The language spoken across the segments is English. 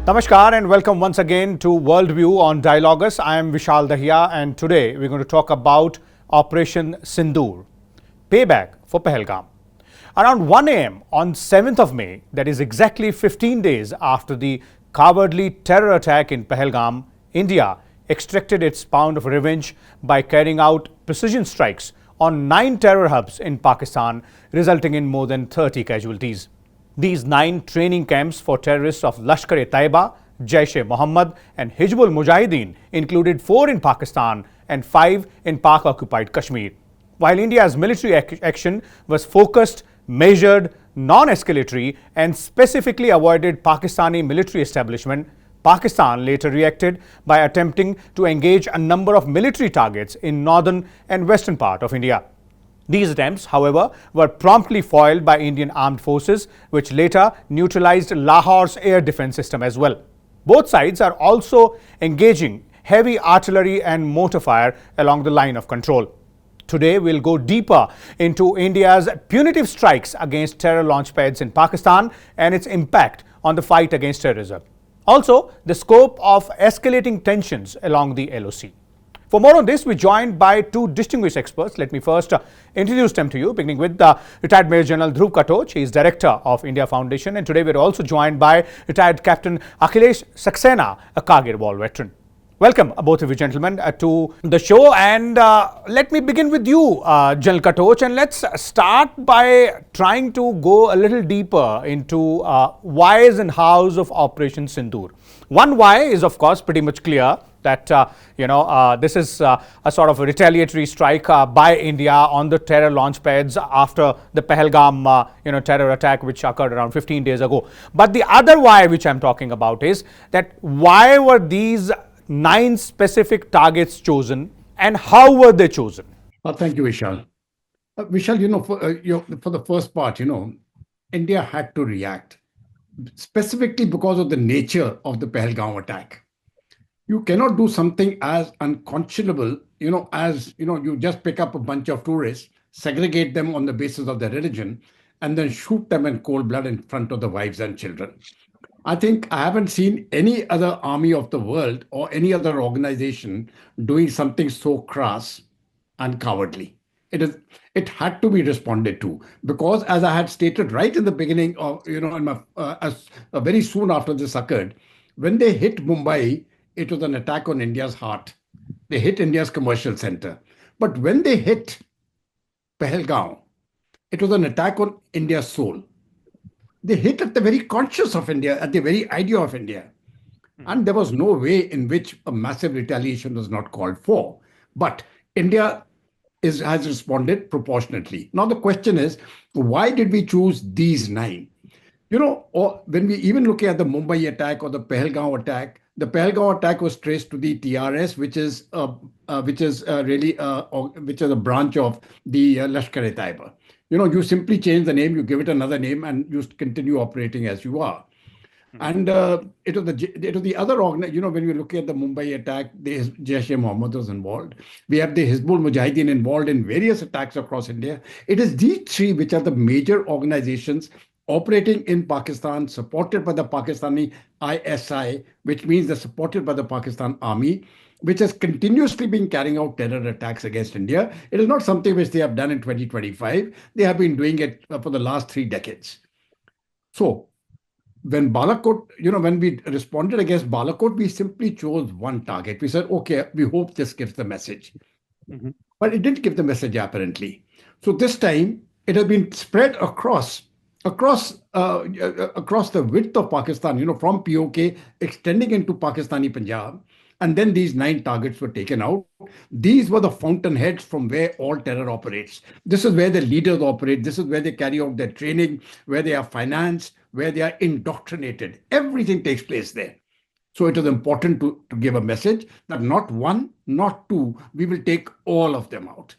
Namaskar and welcome once again to Worldview on Dialogus. I am Vishal Dahiya and today we're going to talk about Operation Sindoor, Payback for Pahalgam. Around 1 a.m. on 7th of May, that is exactly 15 days after the cowardly terror attack in Pahalgam, India extracted its pound of revenge by carrying out precision strikes on 9 terror hubs in Pakistan, resulting in more than 30 casualties. These 9 training camps for terrorists of Lashkar-e-Taiba, Jaish-e-Mohammed and Hizbul Mujahideen included 4 in Pakistan and 5 in Pak-occupied Kashmir. While India's military action was focused, measured, non-escalatory and specifically avoided Pakistani military establishment, Pakistan later reacted by attempting to engage a number of military targets in northern and western part of India. These attempts, however, were promptly foiled by Indian armed forces, which later neutralized Lahore's air defense system as well. Both sides are also engaging heavy artillery and mortar fire along the line of control. Today, we'll go deeper into India's punitive strikes against terror launchpads in Pakistan and its impact on the fight against terrorism. Also, the scope of escalating tensions along the LOC. For more on this, we're joined by 2 distinguished experts. Let me first introduce them to you, beginning with retired Major General Dhruv Katoch. He is Director of India Foundation. And today we're also joined by retired Captain Akhilesh Saxena, a Kargil war veteran. Welcome, both of you gentlemen, to the show. And let me begin with you, General Katoch. And let's start by trying to go a little deeper into whys and hows of Operation Sindoor. One why is, of course, pretty much clear, that this is a sort of a retaliatory strike by India on the terror launchpads after the Pahalgam terror attack, which occurred around 15 days ago. But the other why which I'm talking about is that why were these 9 specific targets chosen and how were they chosen? Thank you, Vishal. Vishal, for the first part, India had to react specifically because of the nature of the Pahalgam attack. You cannot do something as unconscionable, as, you just pick up a bunch of tourists, segregate them on the basis of their religion, and then shoot them in cold blood in front of the wives and children. I think I haven't seen any other army of the world or any other organization doing something so crass and cowardly. It had to be responded to because, as I had stated right in the beginning of, very soon after this occurred, when they hit Mumbai, it was an attack on India's heart. They hit India's commercial center. But when they hit Pahalgam, it was an attack on India's soul. They hit at the very conscience of India, at the very idea of India. And there was no way in which a massive retaliation was not called for. But India has responded proportionately. Now the question is, why did we choose these 9? Or when we even look at the Mumbai attack or the Pahalgam attack, the Pahalgam attack was traced to the TRS, which is really a branch of the Lashkar-e-Taiba. You simply change the name, you give it another name, and you continue operating as you are. And it was the other organization. When you look at the Mumbai attack, the Jaish-e-Mohammed was involved. We have the Hizbul Mujahideen involved in various attacks across India. It is these 3 which are the major organizations operating in Pakistan, supported by the Pakistani ISI, which means they're supported by the Pakistan Army, which has continuously been carrying out terror attacks against India. It is not something which they have done in 2025. They have been doing it for the last 3 decades. So when Balakot, when we responded against Balakot, we simply chose one target. We said, okay, we hope this gives the message. But it didn't give the message apparently. So this time it has been spread across the width of Pakistan, from PoK extending into Pakistani Punjab. And then these 9 targets were taken out. These were the fountainheads from where all terror operates. This is where the leaders operate. This is where they carry out their training, where they are financed, where they are indoctrinated. Everything takes place there. So it is important to give a message that not 1, not 2, we will take all of them out.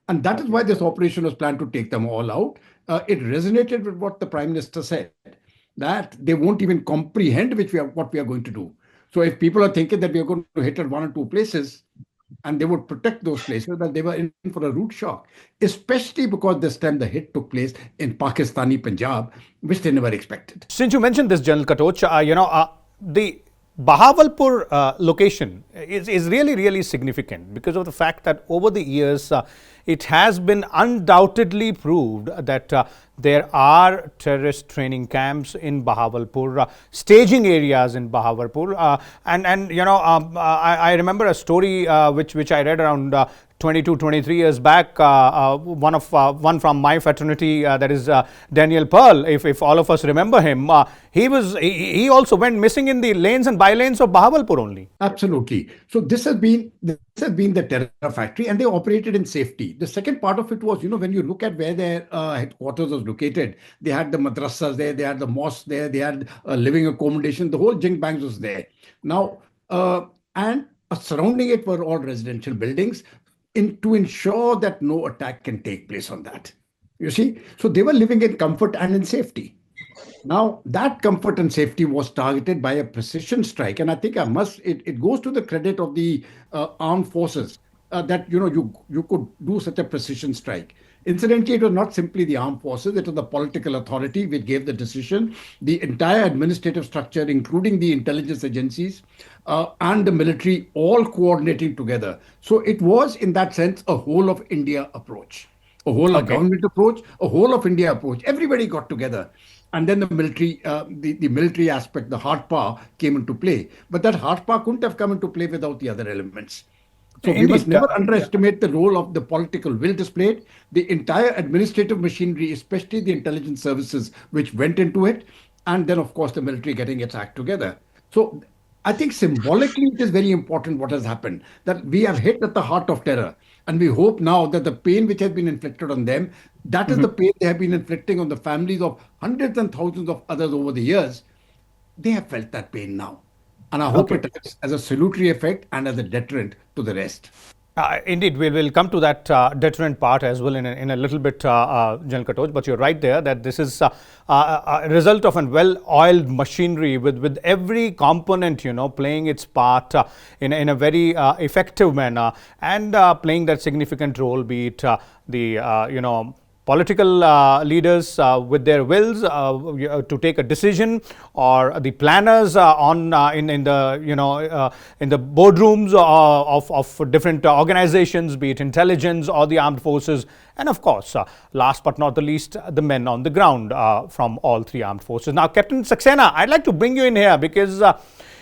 And that is why this operation was planned to take them all out. It resonated with what the Prime Minister said, that they won't even comprehend what we are going to do. So if people are thinking that we are going to hit at 1 or 2 places, and they would protect those places, that they were in for a root shock, especially because this time the hit took place in Pakistani Punjab, which they never expected. Since you mentioned this, General Katoch, the Bahawalpur location is really, really significant because of the fact that over the years it has been undoubtedly proved that there are terrorist training camps in Bahawalpur, staging areas in Bahawalpur, and I remember a story which I read around 22, 23 years back, one from my fraternity, that is Daniel Pearl, if all of us remember him, he also went missing in the lanes and bylanes of Bahawalpur only. Absolutely. So this has been the terror factory, and they operated in safety. The second part of it was, when you look at where their headquarters was located, they had the madrasas there, they had the mosque there, they had living accommodation. The whole jink banks was there. Now, and surrounding it were all residential buildings, to ensure that no attack can take place on that. You see, so they were living in comfort and in safety. Now, that comfort and safety was targeted by a precision strike, and I think it goes to the credit of the armed forces that you could do such a precision strike. Incidentally, it was not simply the armed forces; it was the political authority which gave the decision, the entire administrative structure, including the intelligence agencies and the military, all coordinating together. So it was, in that sense, a whole of India approach, a whole of Okay. government approach, a whole of India approach. Everybody got together. And then the military, the military aspect, the hard power came into play. But that hard power couldn't have come into play without the other elements. So we must Indeed. never underestimate the role of the political will displayed, the entire administrative machinery, especially the intelligence services which went into it, and then, of course, the military getting its act together. So I think symbolically it is very important what has happened, that we have hit at the heart of terror. And we hope now that the pain which has been inflicted on them, that is the pain they have been inflicting on the families of hundreds and thousands of others over the years. They have felt that pain now. And I hope Okay. it acts as a salutary effect and as a deterrent to the rest. Indeed, we'll come to that deterrent part as well in a little bit, General Katoch. But you're right there that this is a result of a well-oiled machinery with every component, playing its part in a very effective manner and playing that significant role, be it the political leaders with their wills to take a decision, or the planners in the in the boardrooms of different organizations, be it intelligence or the armed forces, and of course, last but not the least, the men on the ground from all three armed forces. Now, Captain Saxena, I'd like to bring you in here because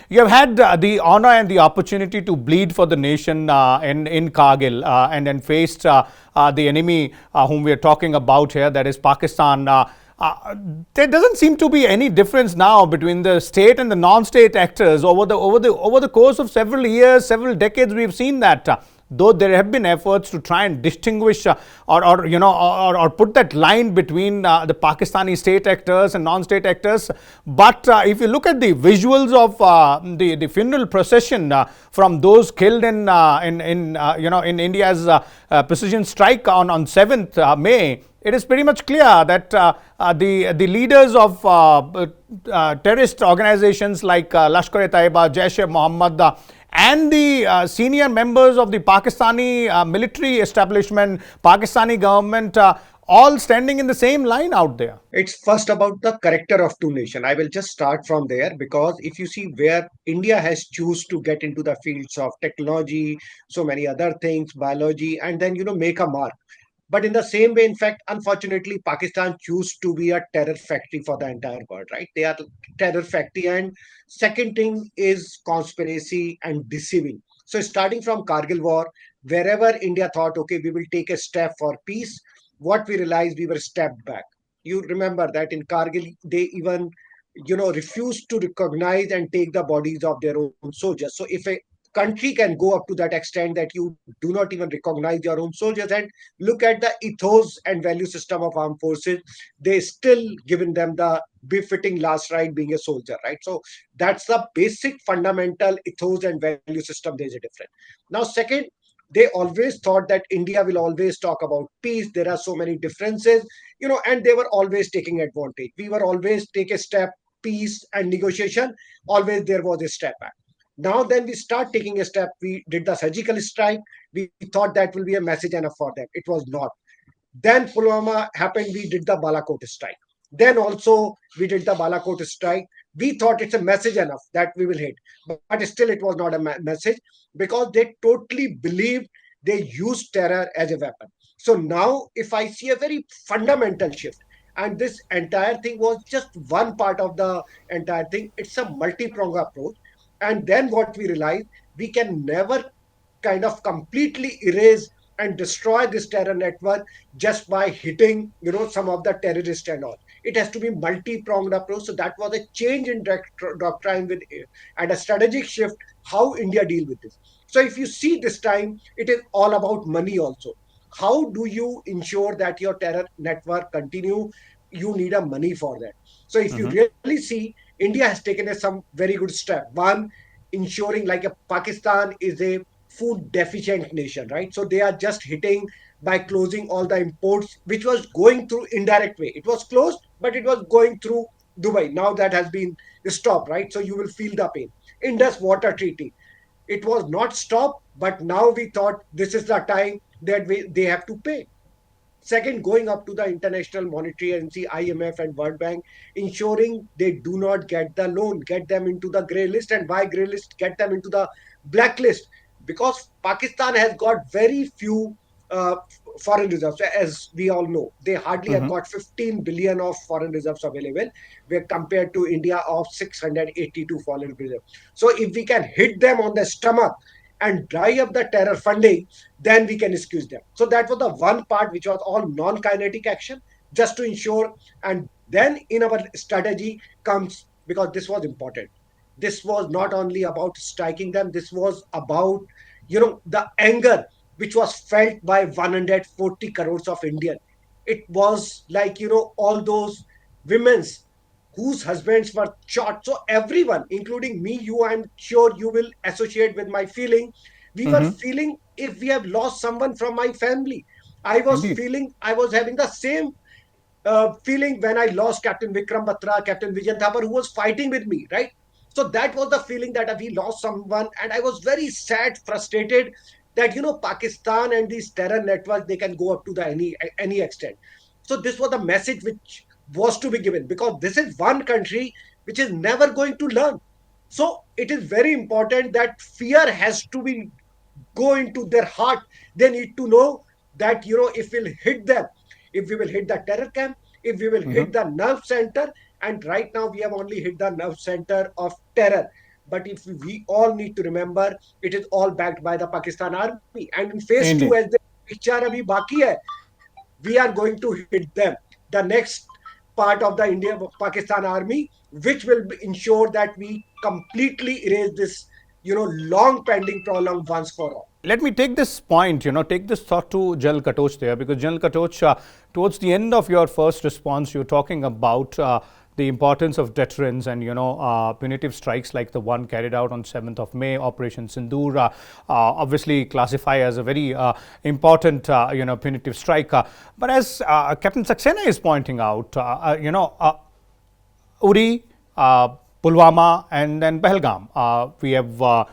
you have had the honor and the opportunity to bleed for the nation in Kargil and then faced the enemy whom we are talking about here, that is Pakistan. There doesn't seem to be any difference now between the state and the non-state actors over the course of several years, several decades. We've seen that. Though there have been efforts to try and distinguish or put that line between the Pakistani state actors and non-state actors, but if you look at the visuals of the funeral procession from those killed in India's precision strike on 7th May, it is pretty much clear that the leaders of terrorist organizations like Lashkar-e-Taiba, Jaish-e-Mohammed, and the senior members of the Pakistani military establishment, Pakistani government, all standing in the same line out there. It's first about the character of two nations. I will just start from there, because if you see where India has choose to get into the fields of technology, so many other things, biology, and then make a mark. But in the same way, in fact, unfortunately, Pakistan choose to be a terror factory for the entire world, right? They are terror factory. And second thing is conspiracy and deceiving. So starting from Kargil war, wherever India thought, okay, we will take a step for peace, what we realized, we were stepped back. You remember that in Kargil, they even refused to recognize and take the bodies of their own soldiers. So if a country can go up to that extent that you do not even recognize your own soldiers, and look at the ethos and value system of armed forces, they still given them the befitting last right being a soldier, right? So that's the basic fundamental ethos and value system. There's a difference. Now second, they always thought that India will always talk about peace. There are so many differences, and they were always taking advantage. We were always take a step, peace and negotiation, always there was a step back. Now then we start taking a step. We did the surgical strike. We thought that will be a message enough for them. It was not. Then Pulwama happened. We did the Balakot strike. Then also we did the Balakot strike. We thought it's a message enough that we will hit, but still it was not a message, because they totally believed they used terror as a weapon. So now, if I see a very fundamental shift, and this entire thing was just one part of the entire thing, it's a multi-pronged approach. And then what we realize, we can never kind of completely erase and destroy this terror network just by hitting, some of the terrorists and all. It has to be multi-pronged approach. So that was a change in doctrine with, and a strategic shift how India deal with this. So if you see this time, it is all about money also. How do you ensure that your terror network continue? You need a money for that. So if you Mm-hmm. really see, India has taken some very good step. One, ensuring, like, a Pakistan is a food deficient nation, right? So they are just hitting by closing all the imports, which was going through indirect way. It was closed, but it was going through Dubai. Now that has been stopped, right? So you will feel the pain. Indus Water Treaty, it was not stopped, but now we thought this is the time that they have to pay. Second, going up to the International Monetary Agency, IMF and World Bank, ensuring they do not get the loan, get them into the grey list, and by grey list, get them into the blacklist. Because Pakistan has got very few foreign reserves, as we all know. They hardly have Mm-hmm. got 15 billion of foreign reserves available, where compared to India of 682 foreign reserves. So if we can hit them on the stomach and dry up the terror funding, then we can excuse them. So that was the one part which was all non-kinetic action, just to ensure. And then in our strategy comes, because this was important. This was not only about striking them. This was about, the anger which was felt by 140 crores of Indian. It was like, all those women's whose husbands were shot. So everyone, including me, you, I'm sure you will associate with my feeling. We were Mm-hmm. feeling if we have lost someone from my family. I was Indeed. feeling, I was having the same feeling when I lost Captain Vikram Batra, Captain Vijan Thapar, who was fighting with me, right? So that was the feeling that we lost someone, and I was very sad, frustrated that, Pakistan and these terror networks, they can go up to the any extent. So this was the message which was to be given, because this is one country which is never going to learn. So it is very important that fear has to be go into their heart. They need to know that, if we'll hit them, if we will hit the terror camp, if we will Mm-hmm. hit the nerve center, and right now we have only hit the nerve center of terror. But if we all need to remember, it is all backed by the Pakistan army. And in phase two, as Indeed. the picture abhi baki hai, we are going to hit them. The next part of the India Pakistan army, which will ensure that we completely erase this, long pending problem once for all. Let me take this point, take this thought to General Katoch there, because General Katoch, towards the end of your first response, you're talking about the importance of deterrence and, punitive strikes like the one carried out on 7th of May, Operation Sindoor, obviously classify as a very important, punitive strike. But as Captain Saxena is pointing out, Uri, Pulwama, and then Pahalgam. We have,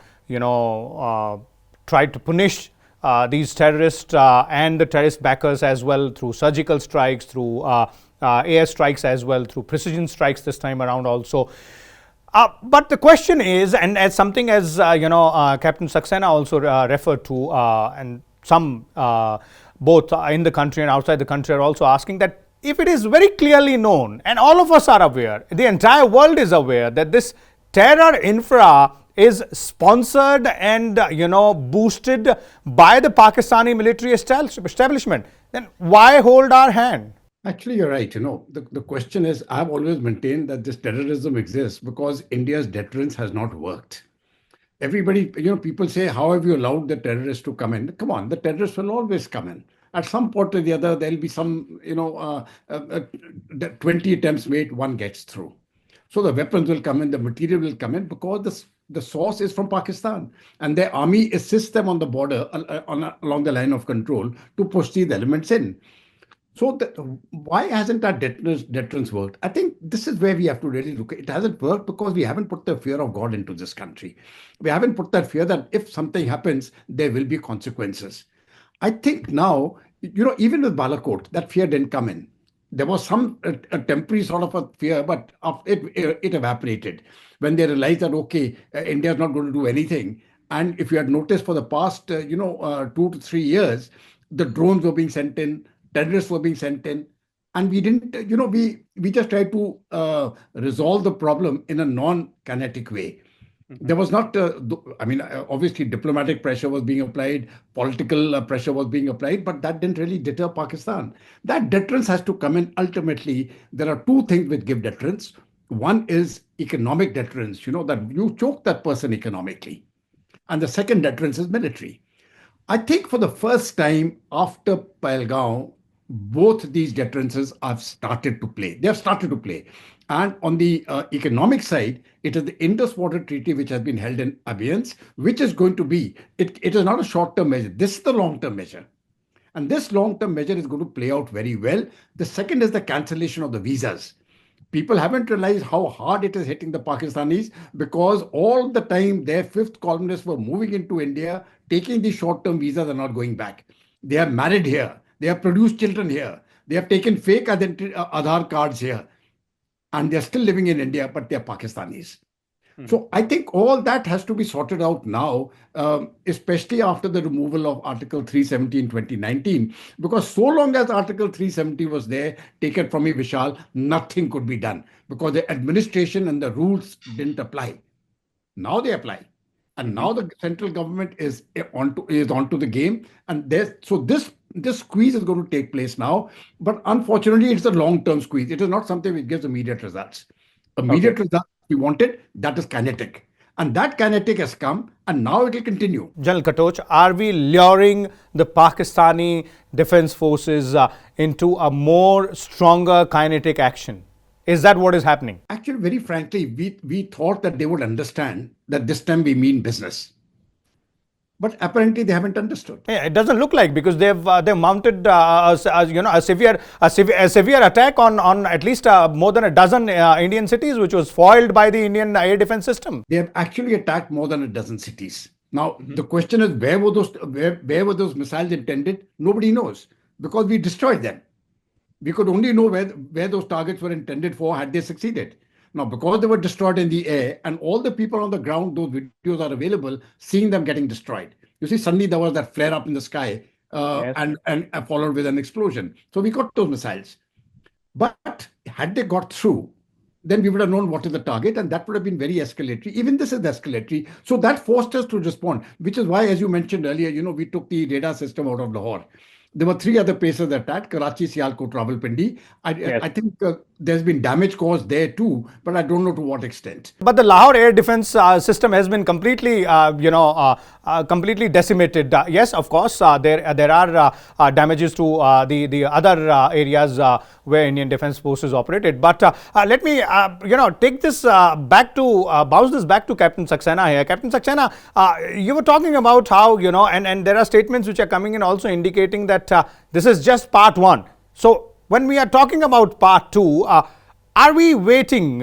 tried to punish these terrorists and the terrorist backers as well through surgical strikes, through air strikes as well, through precision strikes this time around also. But the question is, and as something as Captain Saxena also referred to, and some both in the country and outside the country are also asking that if it is very clearly known, and all of us are aware, the entire world is aware that this terror infra is sponsored and boosted by the Pakistani military establishment, then why hold our hand? Actually, you're right. The question is, I've always maintained that this terrorism exists because India's deterrence has not worked. Everybody, people say, how have you allowed the terrorists to come in? Come on, the terrorists will always come in. At some point or the other, there'll be some, 20 attempts made, one gets through. So the weapons will come in, the material will come in because the source is from Pakistan. And their army assists them on the border, along the line of control to push these elements in. So why hasn't our deterrence worked? I think this is where we have to really look. It hasn't worked because we haven't put the fear of God into this country. We haven't put that fear that if something happens, there will be consequences. I think now, even with Balakot, that fear didn't come in. There was some a temporary sort of a fear, but it evaporated when they realized that okay, India is not going to do anything. And if you had noticed for the past 2 to 3 years, the drones were being sent in, terrorists were being sent in, and we didn't we just tried to resolve the problem in a non-kinetic way. There was not, I mean, obviously diplomatic pressure was being applied, political pressure was being applied, but that didn't really deter Pakistan. That deterrence has to come in. Ultimately, there are two things which give deterrence. One is economic deterrence, that you choke that person economically. And the second deterrence is military. I think for the first time after Pahalgam, both these deterrences have started to play. They have started to play. And on the economic side, it is the Indus Water Treaty which has been held in abeyance, which is going to be, it is not a short term measure. This is the long term measure. And this long term measure is going to play out very well. The second is the cancellation of the visas. People haven't realized how hard it is hitting the Pakistanis because all the time their fifth columnists were moving into India, taking these short term visas and not going back. They are married here, they have produced children here, they have taken fake Aadhaar cards here, and they're still living in India, but they're Pakistanis. So I think all that has to be sorted out now, especially after the removal of Article 370 in 2019, because so long as Article 370 was there, take it from me, Vishal, nothing could be done because the administration and the rules didn't apply. Now they apply. And now the central government is onto the game, and this squeeze is going to take place now. But unfortunately, it's a long-term squeeze. It is not something which gives immediate results. Okay. Immediate results we wanted, that is kinetic. And that kinetic has come, and now it will continue. General Katoch, are we luring the Pakistani Defense Forces into a more stronger kinetic action? Is that what is happening? Actually, very frankly, we thought that they would understand that this time we mean business. But apparently they haven't understood. Yeah, it doesn't look like, because they've mounted a severe attack on at least more than a dozen Indian cities, which was foiled by the Indian air defense system. They have actually attacked more than a dozen cities. Now, the question is, where were those missiles intended? Nobody knows because we destroyed them. We could only know where those targets were intended for had they succeeded. Now, because they were destroyed in the air and all the people on the ground, those videos are available, seeing them getting destroyed. You see, suddenly there was that flare up in the sky Yes. and followed with an explosion. So we got those missiles. But had they got through, then we would have known what is the target, and that would have been very escalatory. Even this is escalatory. So that forced us to respond, which is why, as you mentioned earlier, we took the radar system out of Lahore. There were three other places attacked: Karachi, Sialkot, Rawalpindi. I think there's been damage caused there too, but I don't know to what extent. But the Lahore air defense system has been completely, completely decimated. Yes, of course, there are damages to the other areas where Indian defense forces operated. But let me, take this back to bounce this back to Captain Saxena here. Captain Saxena, you were talking about how and there are statements which are coming in also indicating that this is just part one. So when we are talking about part two, are we waiting,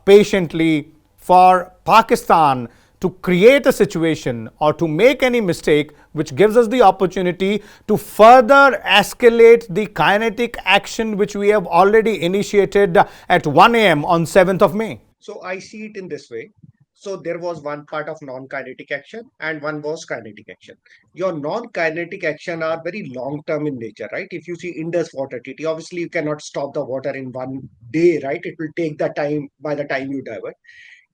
patiently for Pakistan to create a situation or to make any mistake which gives us the opportunity to further escalate the kinetic action which we have already initiated at 1 a.m. on 7th of May? So I see it in this way. So there was one part of non-kinetic action and one was kinetic action. Your non-kinetic action are very long-term in nature, right? If you see Indus Water Treaty, obviously you cannot stop the water in one day, right? It will take the time by the time you divert.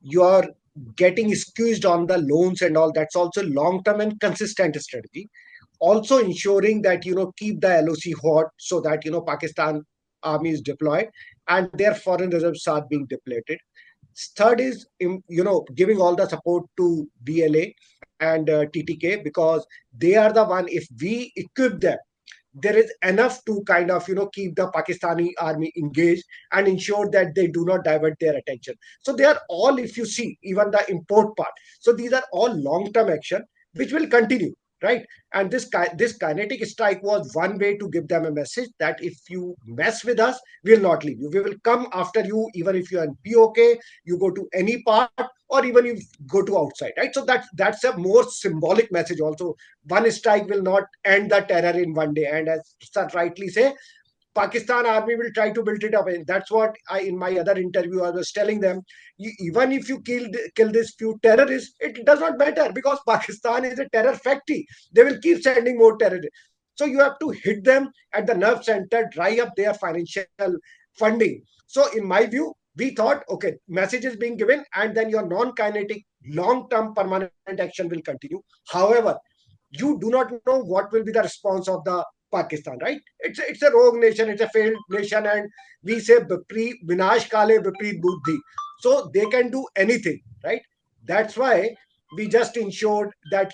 You are getting squeezed on the loans and all. That's also long-term and consistent strategy. Also ensuring that, keep the LOC hot so that, Pakistan army is deployed and their foreign reserves are being depleted. Third is, giving all the support to BLA and TTK because they are the one. If we equip them, there is enough to kind of keep the Pakistani army engaged and ensure that they do not divert their attention. So they are all, if you see, even the import part. So these are all long-term action which will continue, right? And this kinetic strike was one way to give them a message that if you mess with us, we will not leave you. We will come after you, even if you are in POK, you go to any part, or even you go to outside, right? So that's a more symbolic message. Also, one strike will not end the terror in one day. And as Sir rightly say, Pakistan army will try to build it up. And that's what in my other interview, I was telling them, even if you kill this few terrorists, it does not matter because Pakistan is a terror factory. They will keep sending more terrorists. So you have to hit them at the nerve center, dry up their financial funding. So in my view, we thought, okay, message is being given, and then your non-kinetic, long-term, permanent action will continue. However, you do not know what will be the response of the Pakistan, right? It's a rogue nation, it's a failed nation, and we say vinash kale vipreet buddhi. So they can do anything, right? That's why we just ensured that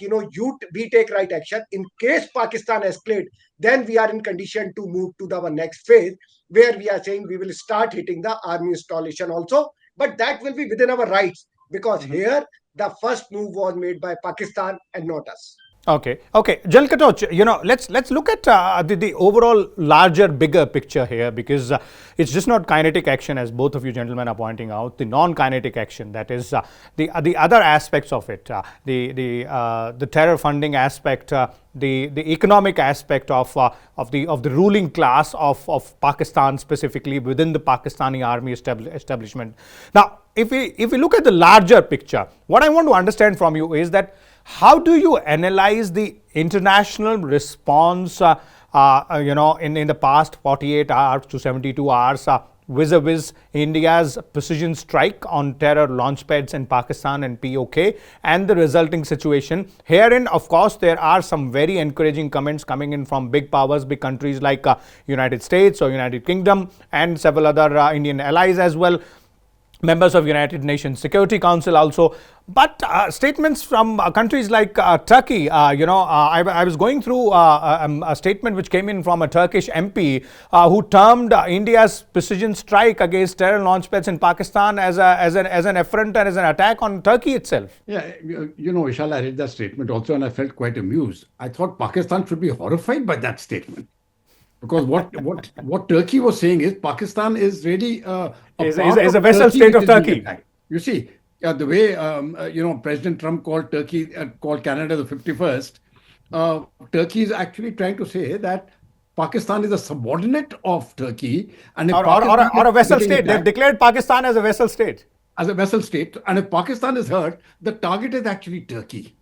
we take right action. In case Pakistan escalate, then we are in condition to move to our next phase, where we are saying we will start hitting the army installation also, but that will be within our rights because here the first move was made by Pakistan and not us. Okay, okay, General Katoch, let's look at the overall larger, bigger picture here, because it's just not kinetic action, as both of you gentlemen are pointing out. The non-kinetic action, that is the other aspects of it, the terror funding aspect, the economic aspect of the ruling class of Pakistan, specifically within the Pakistani army establishment. Now, if we look at the larger picture, what I want to understand from you is that how do you analyze the international response, in the past 48 hours to 72 hours, vis-a-vis India's precision strike on terror launchpads in Pakistan and PoK, and the resulting situation? Herein, of course, there are some very encouraging comments coming in from big powers, big countries like United States or United Kingdom, and several other Indian allies as well, members of United Nations Security Council also. But statements from countries like Turkey, I was going through a statement which came in from a Turkish MP who termed India's precision strike against terror launchpads in Pakistan as an affront and as an attack on Turkey itself. Yeah, Vishal, I read that statement also and I felt quite amused. I thought Pakistan should be horrified by that statement. Because what Turkey was saying is Pakistan is really is a vessel state of Turkey. You see, the way President Trump called Turkey, called Canada the 51st, Turkey is actually trying to say that Pakistan is a subordinate of Turkey, and or a vessel state. They've declared Pakistan as a vessel state. As a vessel state, and if Pakistan is hurt, the target is actually Turkey.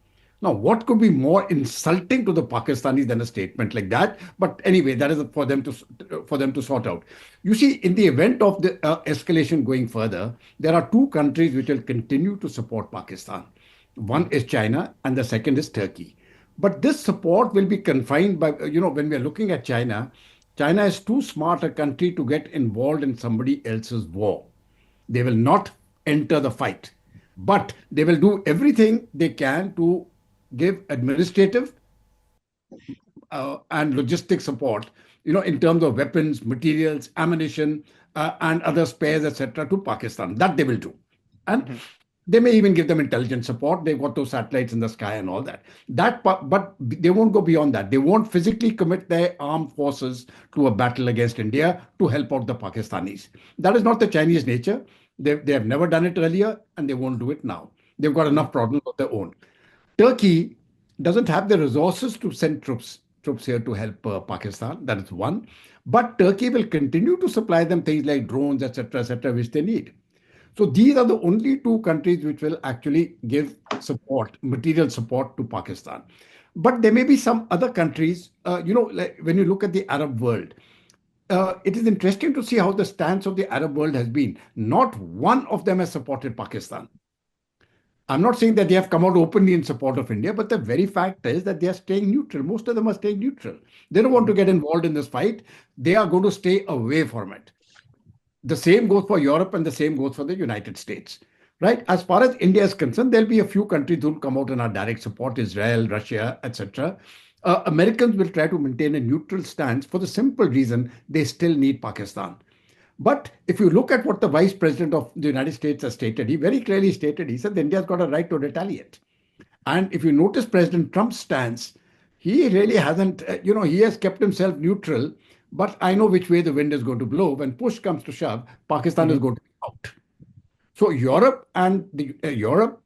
Now, what could be more insulting to the Pakistanis than a statement like that? But anyway, that is for them to sort out. You see, in the event of the escalation going further, there are two countries which will continue to support Pakistan. One is China, and the second is Turkey. But this support will be confined by, when we are looking at China, China is too smart a country to get involved in somebody else's war. They will not enter the fight, but they will do everything they can to give administrative and logistic support, in terms of weapons, materials, ammunition, and other spares, etc., to Pakistan. That they will do. And they may even give them intelligence support. They've got those satellites in the sky and all that. But they won't go beyond that. They won't physically commit their armed forces to a battle against India to help out the Pakistanis. That is not the Chinese nature. They have never done it earlier, and they won't do it now. They've got enough problems of their own. Turkey doesn't have the resources to send troops here to help Pakistan. That is one. But Turkey will continue to supply them things like drones, etc., which they need. So these are the only two countries which will actually give support, material support to Pakistan. But there may be some other countries, like when you look at the Arab world, it is interesting to see how the stance of the Arab world has been. Not one of them has supported Pakistan. I'm not saying that they have come out openly in support of India, but the very fact is that they are staying neutral. Most of them are staying neutral. They don't want to get involved in this fight. They are going to stay away from it. The same goes for Europe and the same goes for the United States, right? As far as India is concerned, there'll be a few countries who will come out in our direct support, Israel, Russia, etc. Americans will try to maintain a neutral stance for the simple reason they still need Pakistan. But if you look at what the Vice President of the United States has stated, he very clearly stated, he said India's got a right to retaliate. And if you notice President Trump's stance, he really hasn't, he has kept himself neutral, but I know which way the wind is going to blow. When push comes to shove, Pakistan is going to be out. So Europe and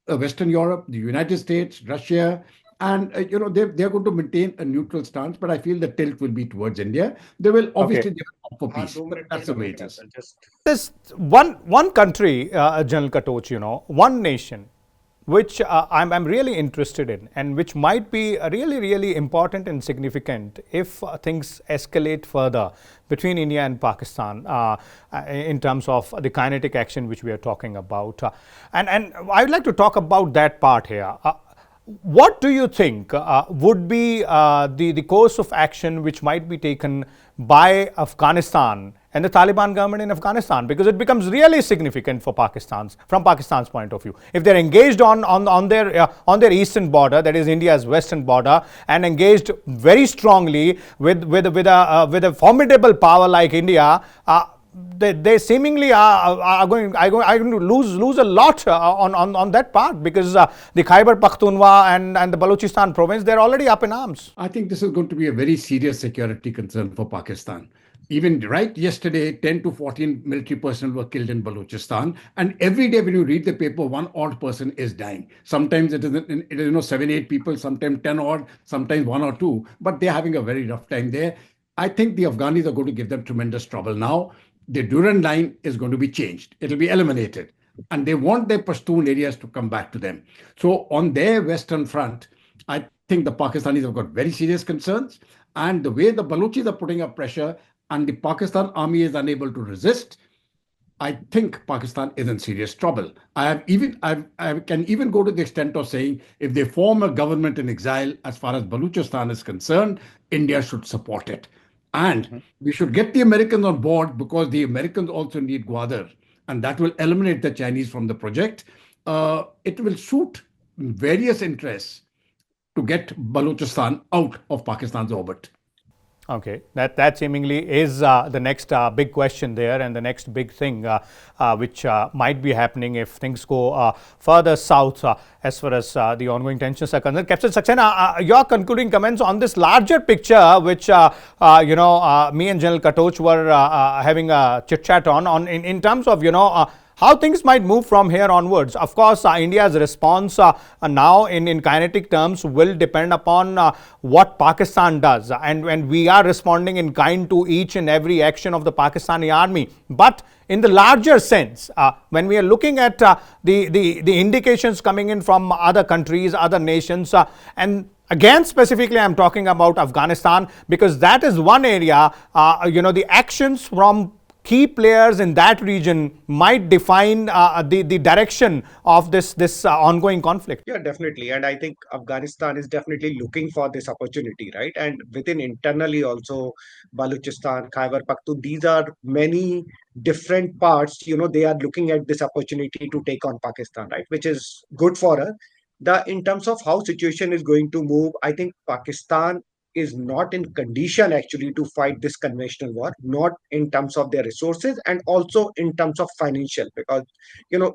Western Europe, the United States, Russia, And they're going to maintain a neutral stance, but I feel the tilt will be towards India. They will Okay. obviously opt for peace, but that's the way it is. This one country, General Katoch, one nation, which I'm really interested in, and which might be really important and significant if things escalate further between India and Pakistan in terms of the kinetic action which we are talking about. And I would like to talk about that part here. What do you think would be the course of action which might be taken by Afghanistan and the Taliban government in Afghanistan? Because it becomes really significant for from Pakistan's point of view. If they're engaged on their eastern border, that is India's western border, and engaged very strongly with a formidable power like India, they seemingly are going to lose a lot on that part, because the Khyber Pakhtunkhwa and the Balochistan province, they're already up in arms. I think this is going to be a very serious security concern for Pakistan. Even right yesterday, 10 to 14 military personnel were killed in Balochistan. And every day when you read the paper, one odd person is dying. Sometimes it is 7, 8 people, sometimes 10 odd, sometimes 1 or 2. But they're having a very rough time there. I think the Afghanis are going to give them tremendous trouble now. The Durand line is going to be changed. It'll be eliminated. And they want their Pashtun areas to come back to them. So on their western front, I think the Pakistanis have got very serious concerns. And the way the Balochis are putting up pressure and the Pakistan army is unable to resist, I think Pakistan is in serious trouble. I can even go to the extent of saying if they form a government in exile, as far as Balochistan is concerned, India should support it. And we should get the Americans on board, because the Americans also need Gwadar, and that will eliminate the Chinese from the project. It will suit various interests to get Balochistan out of Pakistan's orbit. Okay, that seemingly is the next big question there, and the next big thing which might be happening if things go further south as far as the ongoing tensions are concerned. Captain Saxena, your concluding comments on this larger picture, which me and General Katoch were having a chit chat on in terms of how things might move from here onwards. Of course, India's response now in kinetic terms will depend upon what Pakistan does, and we are responding in kind to each and every action of the Pakistani army. But in the larger sense, when we are looking at the indications coming in from other countries, other nations, and again, specifically, I'm talking about Afghanistan, because that is one area, the actions from key players in that region might define the direction of this ongoing conflict. Yeah, definitely. And I think Afghanistan is definitely looking for this opportunity, right? And within internally also, Balochistan, Khyber Pakhtunkhwa, these are many different parts, they are looking at this opportunity to take on Pakistan, right? Which is good for us. In terms of how situation is going to move, I think Pakistan is not in condition actually to fight this conventional war, not in terms of their resources and also in terms of financial, because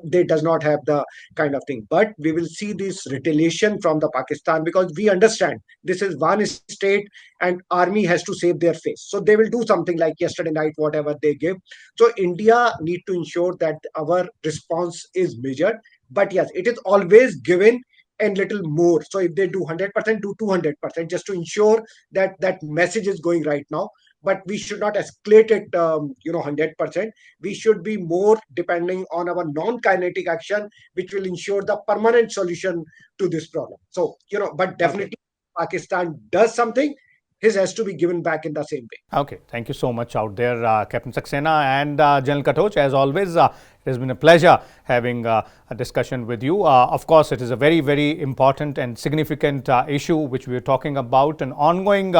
they does not have the kind of thing. But we will see this retaliation from the Pakistan, because we understand this is one state and army has to save their face, so they will do something like yesterday night whatever they give. So India need to ensure that our response is measured, but yes, it is always given and little more. So if they do 100%, do 200%, just to ensure that that message is going right now. But we should not escalate it, 100%. We should be more depending on our non-kinetic action, which will ensure the permanent solution to this problem. So, but definitely Pakistan does something, his has to be given back in the same way. Okay, thank you so much out there, Captain Saxena and General Katoch. As always, it has been a pleasure having a discussion with you. Of course, it is a very important and significant issue which we are talking about, and ongoing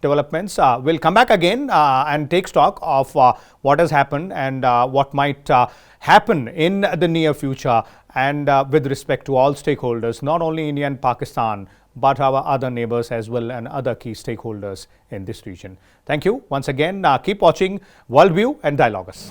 developments. We'll come back again and take stock of what has happened and what might happen in the near future, and with respect to all stakeholders, not only India and Pakistan, but our other neighbors as well and other key stakeholders in this region. Thank you once again. Keep watching Worldview and Dialogus.